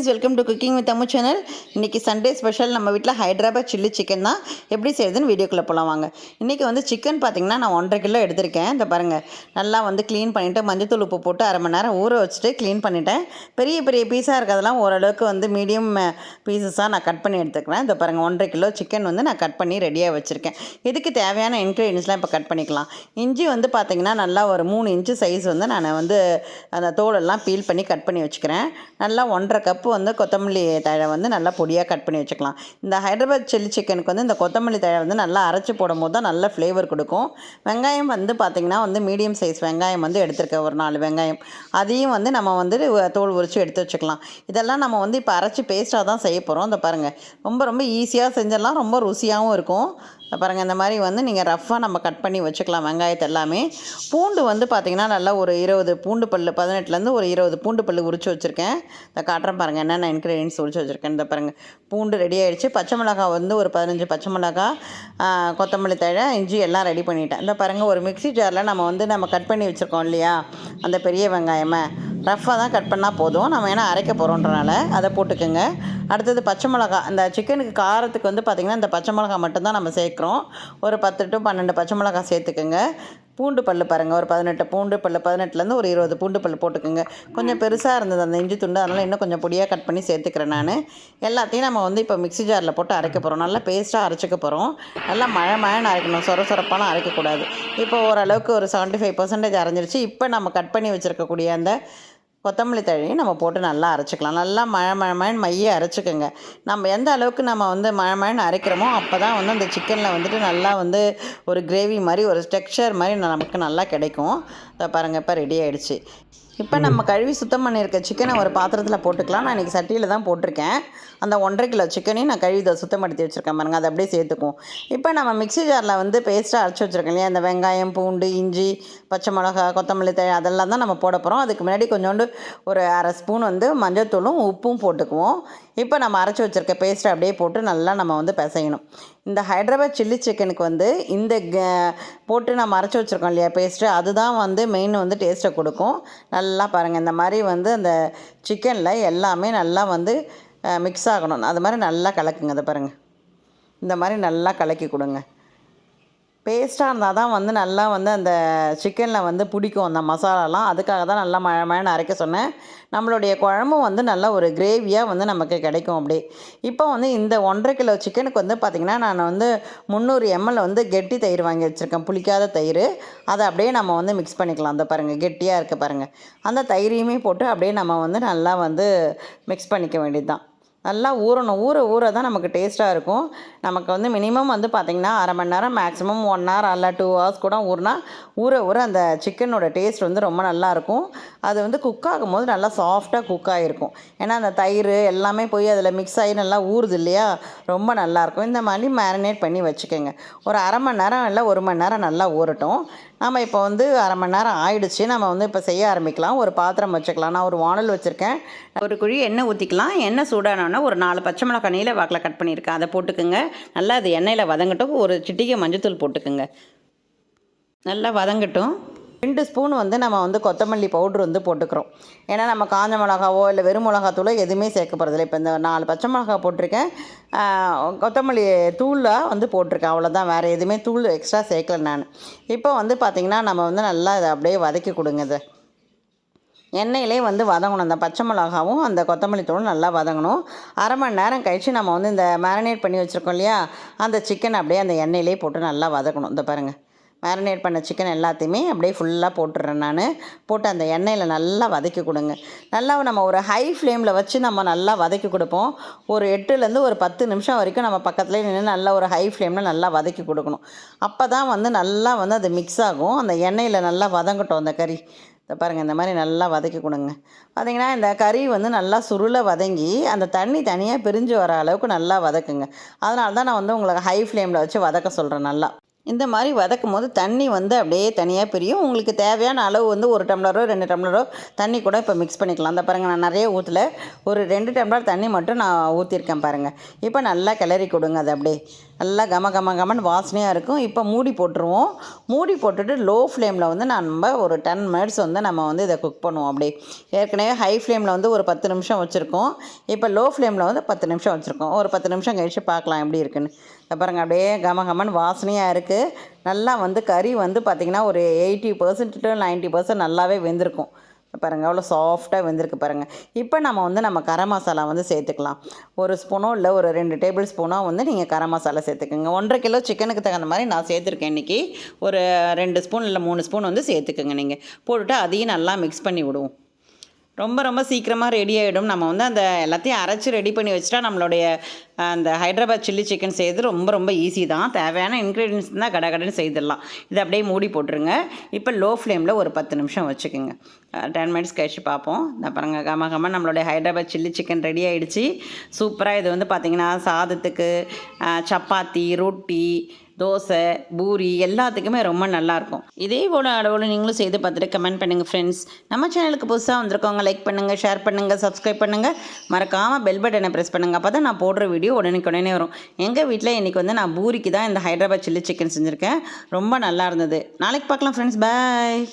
Friends, welcome to cooking with Ammu channel. இன்றைக்கி Sunday special நம்ம வீட்டில் ஹைதராபாத் சில்லி சிக்கன் தான். எப்படி செய்யுதுன்னு வீடியோக்குள்ளே போகலாம் வாங்க. இன்றைக்கி வந்து சிக்கன் பார்த்திங்கன்னா நான் 1.5 கிலோ எடுத்திருக்கேன். இந்த பாருங்கள், நல்லா வந்து க்ளீன் பண்ணிவிட்டு மஞ்சத்தூள் உப்பு போட்டு அரை மணி நேரம் ஊற வச்சுட்டு க்ளீன் பண்ணிவிட்டேன். பெரிய பெரிய பீஸாக இருக்கிறதெல்லாம் ஓரளவுக்கு வந்து மீடியம் பீசஸாக நான் கட் பண்ணி எடுத்துக்கிறேன். இந்த பாருங்கள், 1.5 கிலோ சிக்கன் வந்து நான் கட் பண்ணி ரெடியாக வச்சுருக்கேன். இதுக்கு தேவையான இன்க்ரீடியன்ஸ்லாம் இப்போ கட் பண்ணிக்கலாம். இஞ்சி வந்து பார்த்திங்கன்னா நல்லா ஒரு 3 இன்ச்சு சைஸ் வந்து நான் வந்து அந்த தோலெல்லாம் பீல் பண்ணி கட் பண்ணி வச்சுக்கிறேன். நல்லா 1.5 கப்பு வந்து கொத்தமல்லி தழை வந்து நல்லா பொடியாக கட் பண்ணி வச்சுக்கலாம். இந்த ஹைதராபாத் சில்லி சிக்கனுக்கு வந்து இந்த கொத்தமல்லி தழை வந்து நல்லா அரைச்சி போடும் போது தான் நல்ல ஃப்ளேவர் கொடுக்கும். வெங்காயம் வந்து பார்த்திங்கன்னா வந்து மீடியம் சைஸ் வெங்காயம் வந்து எடுத்துருக்கேன், ஒரு 4 வெங்காயம். அதையும் வந்து நம்ம வந்து தோல் உரித்து எடுத்து வச்சுக்கலாம். இதெல்லாம் நம்ம வந்து இப்போ அரைச்சி பேஸ்ட்டாக தான் செய்ய போகிறோம். இந்த பாருங்கள், ரொம்ப ரொம்ப ஈஸியாக செஞ்சிடலாம், ரொம்ப ருசியாகவும் இருக்கும். பாருங்கள், இந்த மாதிரி வந்து நீங்கள் ரஃப்பாக நம்ம கட் பண்ணி வச்சுக்கலாம் வெங்காயத்தை எல்லாமே. பூண்டு வந்து பார்த்திங்கன்னா நல்லா ஒரு 20 பூண்டு பல், 18லேருந்து ஒரு 20 பூண்டு பல் உரித்து வச்சுருக்கேன். இந்த காட்டுறேன் பாருங்கள் என்னென்ன இன்க்ரீடியன்ஸ் உரித்து வச்சுருக்கேன். இந்த பாருங்கள், பூண்டு ரெடி ஆகிடுச்சு. பச்சை மிளகாய் வந்து ஒரு 15 பச்சை மிளகாய், கொத்தமல்லி தழை, இஞ்சி எல்லாம் ரெடி பண்ணிவிட்டேன். இந்த பாருங்கள், ஒரு மிக்ஸி ஜாரில் நம்ம கட் பண்ணி வச்சுருக்கோம் இல்லையா, அந்த பெரிய வெங்காயமே ரஃப்பாக தான் கட் பண்ணால் போதும். நம்ம ஏன்னா அரைக்க போகிறோன்றனால அதை போட்டுக்கோங்க. அடுத்தது பச்சை மிளகா. இந்த சிக்கனுக்கு காரத்துக்கு வந்து பார்த்திங்கன்னா இந்த பச்சை மிளகா மட்டும்தான் நம்ம சேர்க்குறோம். ஒரு 10 to 12 பச்சை மிளகா சேர்த்துக்குங்க. பூண்டு பல் பாருங்கள், ஒரு 18 பூண்டு பல், 18லேருந்து ஒரு 20 பூண்டு பல் போட்டுக்கோங்க. கொஞ்சம் பெருசாக இருந்தது அந்த இஞ்சி துண்டு, அதனால் இன்னும் கொஞ்சம் பொடியாக கட் பண்ணி சேர்த்துக்கிறேன் நான். எல்லாத்தையும் நம்ம வந்து இப்போ மிக்ஸி ஜாரில் போட்டு அரைக்க போகிறோம். நல்லா பேஸ்ட்டாக அரைச்சிக்க போகிறோம். நல்லா மழைன்னு அரைக்கணும், சொரப்பாலாம் அரைக்கக்கூடாது. இப்போ ஓரளவுக்கு ஒரு 75% அரைஞ்சிருச்சு. இப்போ நம்ம கட் பண்ணி வச்சுருக்கக்கூடிய அந்த கொத்தமல்லி தழையும் நம்ம போட்டு நல்லா அரைச்சிக்கலாம். நல்லா மழைன்னு மைய அரைச்சிக்கோங்க. நம்ம எந்த அளவுக்கு நம்ம வந்து மழைன்னு அரைக்கிறோமோ அப்போ தான் வந்து அந்த சிக்கனில் வந்துட்டு நல்லா வந்து ஒரு கிரேவி மாதிரி, ஒரு டெக்ஸ்சர் மாதிரி நமக்கு நல்லா கிடைக்கும். இதை பாருங்கள், இப்போ ரெடி ஆகிடுச்சு. இப்போ நம்ம கழுவி சுத்தம் பண்ணியிருக்க சிக்கனை ஒரு பாத்திரத்தில் போட்டுக்கலாம். நான் இன்றைக்கி சட்டியில் தான் போட்டிருக்கேன். அந்த 1.5 கிலோ சிக்கனையும் நான் கழுவி சுத்தப்படுத்தி வச்சுருக்கேன் பாருங்கள், அதை அப்படியே சேர்த்துக்கும். இப்போ நம்ம மிக்ஸி ஜாரில் வந்து பேஸ்ட்டாக அரைச்சி வச்சுருக்கோம் இல்லையா, இந்த வெங்காயம், பூண்டு, இஞ்சி, பச்சை மிளகா, கொத்தமல்லி தழை அதெல்லாம் தான் நம்ம போட போகிறோம். அதுக்கு முன்னாடி கொஞ்சோண்டு ஒரு அரை ஸ்பூன் வந்து மஞ்சத்தூளும் உப்பும் போட்டுக்குவோம். இப்போ நம்ம அரைச்சி வச்சுருக்க பேஸ்ட்டை அப்படியே போட்டு நல்லா நம்ம வந்து பிசையணும். இந்த ஹைதராபாத் சில்லி சிக்கனுக்கு வந்து இந்த போட்டு நம்ம அரைச்சி வச்சுருக்கோம் இல்லையா பேஸ்ட்டு, அதுதான் வந்து மெயின் வந்து டேஸ்ட்டை கொடுக்கும். நல்லா பாருங்கள், இந்த மாதிரி வந்து அந்த சிக்கனில் எல்லாமே நல்லா வந்து மிக்ஸ் ஆகணும். அது மாதிரி நல்லா கலக்குங்க. அதை பாருங்கள், இந்த மாதிரி நல்லா கலக்கி கொடுங்க. பேஸ்ட்டாக இருந்தால் தான் வந்து நல்லா வந்து அந்த சிக்கனில் வந்து பிடிக்கும் அந்த மசாலாலாம். அதுக்காக தான் நல்லா மழைன்னு அரைக்க சொன்னேன். நம்மளுடைய குழம்பும் வந்து நல்லா ஒரு கிரேவியாக வந்து நமக்கு கிடைக்கும் அப்படியே. இப்போ வந்து இந்த 1.5 கிலோ சிக்கனுக்கு வந்து பார்த்திங்கன்னா நான் வந்து 300 ml வந்து கெட்டி தயிர் வாங்கி வச்சுருக்கேன், புளிக்காத தயிர். அதை அப்படியே நம்ம வந்து மிக்ஸ் பண்ணிக்கலாம். அந்த பாருங்கள், கெட்டியாக இருக்குது பாருங்கள். அந்த தயிரையுமே போட்டு அப்படியே நம்ம வந்து நல்லா வந்து மிக்ஸ் பண்ணிக்க வேண்டியது தான். நல்லா ஊறணும். ஊற தான் நமக்கு டேஸ்ட்டாக இருக்கும். நமக்கு வந்து மினிமம் வந்து பார்த்திங்கன்னா அரை மணி நேரம், மேக்ஸிமம் 1 hour அல்ல 2 hours கூட ஊற அந்த சிக்கனோட டேஸ்ட் வந்து ரொம்ப நல்லாயிருக்கும். அது வந்து குக் ஆகும்போது நல்லா சாஃப்டாக குக் ஆகிருக்கும். ஏன்னா அந்த தயிர் எல்லாமே போய் அதில் மிக்ஸ் ஆகி நல்லா ஊறுது இல்லையா, ரொம்ப நல்லாயிருக்கும். இந்த மாதிரி மேரினேட் பண்ணி வச்சுக்கோங்க. ஒரு அரை மணி நேரம் இல்லை 1 மணி நேரம் நல்லா ஊறட்டும். நம்ம இப்போ வந்து அரை மணி நேரம் ஆயிடுச்சு. நம்ம வந்து இப்போ செய்ய ஆரம்பிக்கலாம். ஒரு பாத்திரம் வச்சுக்கலாம். நான் ஒரு வானல் வச்சுருக்கேன். ஒரு குழி எண்ணெய் ஊற்றிக்கலாம். எண்ணெய் சூடானோன்னா ஒரு 4 பச்சை மிளகாய் நீல வாக்கில் கட் பண்ணியிருக்கேன், அதை போட்டுக்குங்க. நல்லா அது எண்ணெயில் வதங்கட்டும். ஒரு சிட்டிகை மஞ்சத்தூள் போட்டுக்குங்க. நல்லா வதங்கட்டும். 2 ஸ்பூன் வந்து நம்ம வந்து கொத்தமல்லி பவுட்ரு வந்து போட்டுக்கிறோம். ஏன்னா நம்ம காஞ்ச மிளகாவோ இல்லை வெறும் மிளகாத்தூளோ எதுவுமே சேர்க்க போகிறதில்ல. இப்போ இந்த 4 பச்சை மிளகா போட்டிருக்கேன், கொத்தமல்லி தூளாக வந்து போட்டிருக்கேன், அவ்வளோதான். வேறு எதுவுமே தூள் எக்ஸ்ட்ரா சேர்க்கல நான். இப்போ வந்து பார்த்திங்கன்னா நம்ம வந்து நல்லா இதை அப்படியே வதக்கி கொடுங்க. இதை எண்ணெயிலே வந்து வதங்கணும். அந்த பச்சை மிளகாவும் அந்த கொத்தமல்லி தூளும் நல்லா வதங்கணும். அரை மணி நேரம் கழித்து நம்ம வந்து இந்த மேரினேட் பண்ணி வச்சுருக்கோம் இல்லையா, அந்த சிக்கன் அப்படியே அந்த எண்ணெயிலே போட்டு நல்லா வதக்கணும். இந்த பாருங்கள், மேரினேட் பண்ண சிக்கன் எல்லாத்தையுமே அப்படியே ஃபுல்லாக போட்டுடுறேன் நான். போட்டு அந்த எண்ணெயில் நல்லா வதக்கி கொடுங்க. நல்லா நம்ம ஒரு ஹை ஃப்ளேமில் வச்சு நம்ம நல்லா வதக்கி கொடுப்போம். ஒரு 8லேருந்து ஒரு 10 நிமிஷம் வரைக்கும் நம்ம பக்கத்துலேயே நின்று நல்லா ஒரு ஹை ஃப்ளேமில் நல்லா வதக்கி கொடுக்கணும். அப்போ தான் வந்து நல்லா வந்து அது மிக்ஸ் ஆகும். அந்த எண்ணெயில் நல்லா வதங்கட்டும் அந்த கறி. இதை பாருங்கள், இந்த மாதிரி நல்லா வதக்கி கொடுங்க. பார்த்திங்கன்னா இந்த கறி வந்து நல்லா சுருளை வதங்கி அந்த தண்ணி தனியாக பிரிஞ்சு வர அளவுக்கு நல்லா வதக்குங்க. அதனால தான் நான் வந்து உங்களுக்கு ஹை ஃப்ளேமில் வச்சு வதக்க சொல்கிறேன். நல்லா இந்த மாதிரி வதக்கும் போது தண்ணி வந்து அப்படியே தனியாக பிரியும். உங்களுக்கு தேவையான அளவு வந்து 1 டம்ளரோ 2 டம்ளரோ தண்ணி கூட இப்போ மிக்ஸ் பண்ணிக்கலாம். அந்த பாருங்கள், நான் நிறைய ஊற்றல, ஒரு 2 டம்ளர் தண்ணி மட்டும் நான் ஊற்றிருக்கேன் பாருங்கள். இப்போ நல்லா கிளறி கொடுங்க. அதை அப்படியே நல்லா கம கம கமன்னு வாசனையாக இருக்கும். இப்போ மூடி போட்டுருவோம். மூடி போட்டுட்டு லோ ஃப்ளேமில் வந்து நம்ம ஒரு 10 மினிட்ஸ் வந்து நம்ம வந்து இதை குக் பண்ணுவோம். அப்படியே ஏற்கனவே ஹை ஃப்ளேமில் வந்து ஒரு 10 நிமிஷம் வச்சுருக்கோம். இப்போ லோ ஃப்ளேமில் வந்து 10 நிமிஷம் வச்சுருக்கோம். ஒரு 10 நிமிஷம் கழிச்சு பார்க்கலாம் எப்படி இருக்குன்னு. பாருங்கள் அப்படியே கம கமன்னு வாசனையாக இருக்குது. நல்லா வந்து கறி வந்து பார்த்திங்கன்னா ஒரு 80% to 90% நல்லாவே வெந்திருக்கும். பாருங்கள் அவ்வளோ சாஃப்டாக வெந்திருக்கு பாருங்கள். இப்போ நம்ம கரம் மசாலா வந்து சேர்த்துக்கலாம். ஒரு ஸ்பூனோ இல்லை ஒரு 2 டேபிள் ஸ்பூனோ வந்து நீங்கள் கரம் மசாலா சேர்த்துக்குங்க. 1.5 கிலோ சிக்கனுக்கு தகுந்த மாதிரி நான் சேர்த்துருக்கேன் இன்றைக்கி. ஒரு 2 ஸ்பூன் இல்லை 3 ஸ்பூன் வந்து சேர்த்துக்குங்க. நீங்கள் போட்டுட்டு அதையும் நல்லா மிக்ஸ் பண்ணி விடுவோம். ரொம்ப சீக்கிரமாக ரெடி ஆகிடும். நம்ம வந்து அந்த எல்லாத்தையும் அரைச்சி ரெடி பண்ணி வச்சுட்டா நம்மளுடைய அந்த ஹைதராபாத் சில்லி சிக்கன் செய்கிறது ரொம்ப ஈஸி தான். தேவையான இன்க்ரீடியன்ஸ் தான் கடன்னு செய்திடலாம். இதை அப்படியே மூடி போட்டுருங்க. இப்போ லோ ஃப்ளேமில் ஒரு 10 நிமிஷம் வச்சுக்கோங்க. 10 மினிட்ஸ் கழிச்சு பார்ப்போம். இந்த பாருங்க கம நம்மளுடைய ஹைதராபாத் சில்லி சிக்கன் ரெடி ஆகிடுச்சு. சூப்பராக இது வந்து பார்த்திங்கன்னா சாதத்துக்கு, சப்பாத்தி, ரொட்டி, தோசை, பூரி எல்லாத்துக்குமே ரொம்ப நல்லாயிருக்கும். இதே போல் அளவில் நீங்களும் செய்து பார்த்துட்டு கமெண்ட் பண்ணுங்கள் ஃப்ரெண்ட்ஸ். நம்ம சேனலுக்கு புதுசாக வந்திருக்கவங்க லைக் பண்ணுங்கள், ஷேர் பண்ணுங்கள், சப்ஸ்கிரைப் பண்ணுங்கள். மறக்காமல் பெல் பட்டனை ப்ரெஸ் பண்ணுங்கள். அப்போ தான் நான் போடுற வீடியோ உடனே வரும். எங்கள் வீட்டில் இன்றைக்கி வந்து நான் பூரிக்கு தான் இந்த ஹைதராபாத் சில்லி சிக்கன் செஞ்சுருக்கேன். ரொம்ப நல்லா இருந்தது. நாளைக்கு பார்க்கலாம் ஃப்ரெண்ட்ஸ். பாய்.